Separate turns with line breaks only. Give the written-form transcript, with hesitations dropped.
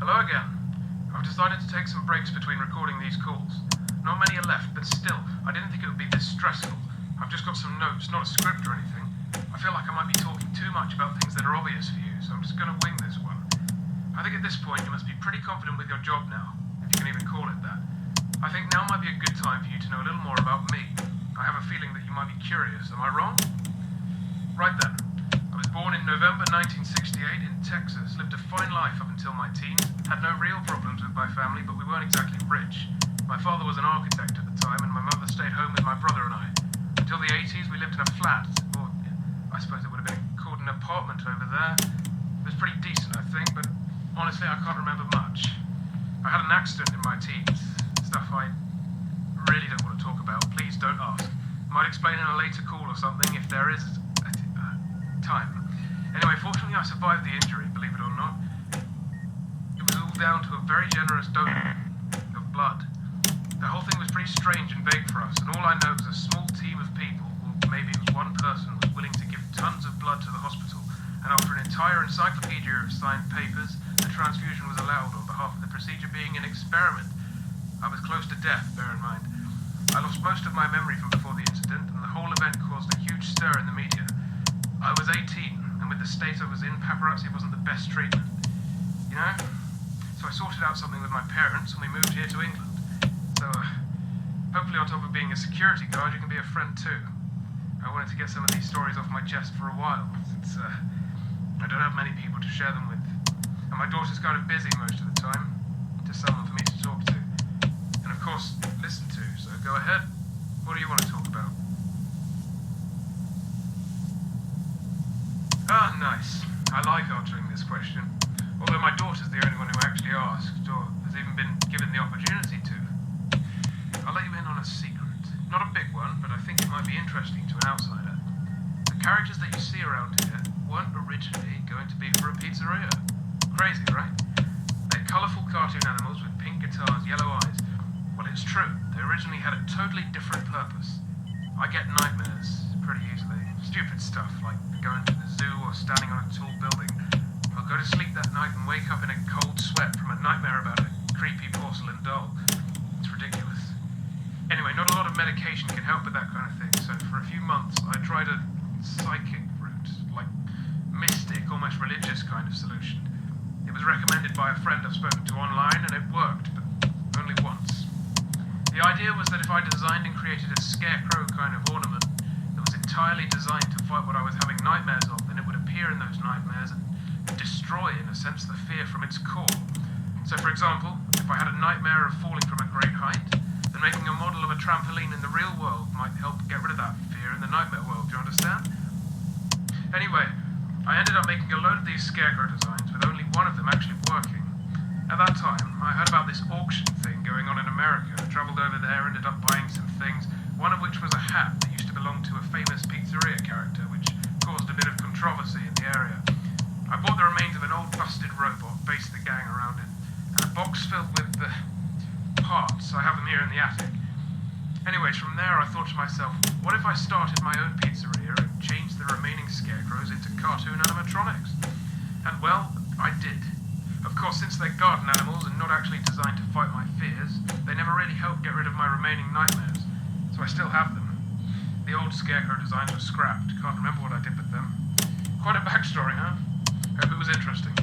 Hello again. I've decided to take some breaks between recording these calls. Not many are left, but still, I didn't think it would be this stressful. I've just got some notes, not a script or anything. I feel like I might be talking too much about things that are obvious for you, so I'm just going to wing this one. I think at this point you must be pretty confident with your job now, if you can even call it that. I think now might be a good time for you to know a little more about me. I have a feeling that you might be curious, am I wrong? Right then. I was born in November 1968 in Texas, lived a fine life up until my teens, had no real problems with my family, but we weren't exactly rich. My father was an architect at the time, and my mother stayed home with my brother and I. Until the 80s, we lived in a flat, or I suppose it would have been called an apartment over there. It was pretty decent, I think, but honestly, I can't remember much. I had an accident in my teens, stuff I really don't want to talk about. Please don't ask. Might explain in a later call or something if there is time. Anyway, fortunately I survived the injury, believe it or not. It was all down to a very generous donor of blood. The whole thing was pretty strange and vague for us, and all I know is a small team of people, or maybe it was one person, was willing to give tons of blood to the hospital, and after an entire encyclopedia of signed papers, the transfusion was allowed on behalf of the procedure being an experiment. I was close to death, bear in mind. I lost most of my memory from before the incident, and the whole event caused a huge stir in the media. I was 18, and with the state I was in, paparazzi wasn't the best treatment. You know? So I sorted out something with my parents, and we moved here to England. So, hopefully on top of being a security guard, you can be a friend too. I wanted to get some of these stories off my chest for a while, since I don't have many people to share them with. And my daughter's kind of busy most of the time, just someone for me to talk to. And of course, listen to, so go ahead. What do you want to talk about? Ah, nice. I like answering this question. Although my daughter's the only one who actually asked, or has even been given the opportunity to. I'll let you in on a secret. Not a big one, but I think it might be interesting to an outsider. The characters that you see around here weren't originally going to be for a pizzeria. Crazy, right? They're colourful cartoon animals with pink guitars, yellow eyes. Well, it's true. They originally had a totally different purpose. I get nightmares pretty easily. Stupid stuff, like going to the zoo or standing on a tall building. I'll go to sleep that night and wake up in a cold sweat from a nightmare about a creepy porcelain doll. It's ridiculous. Anyway, not a lot of medication can help with that kind of thing, so for a few months I tried a psychic route, like mystic, almost religious kind of solution. It was recommended by a friend I've spoken to online, and it worked, but only once. The idea was that if I designed and created a scarecrow kind of ornament that was entirely designed to fight what I was having nightmares of, then it would appear in those nightmares and destroy, in a sense, the fear from its core. So, for example, if I had a nightmare of falling from a great height, then making a model of a trampoline in the real world might help get rid of that fear in the nightmare world, do you understand? Anyway, I ended up making a load of these scarecrow designs with only one of them actually working. At that time, I heard about this auction thing going on in America. I travelled over there, ended up buying some things, one of which was a hat that used to belong to a famous pizzeria character, which caused a bit of controversy in the area. I bought the remains of an old busted robot, based the gang around it, and a box filled with the parts. I have them here in the attic. Anyways, from there I thought to myself, what if I started my own pizzeria and changed the remaining scarecrows into cartoon animatronics? And well, I did. Of course, since they're garden animals and not actually designed to fight my fears, they never really helped get rid of my remaining nightmares. So I still have them. The old scarecrow designs were scrapped. Can't remember what I did with them. Quite a backstory, huh? Hope it was interesting.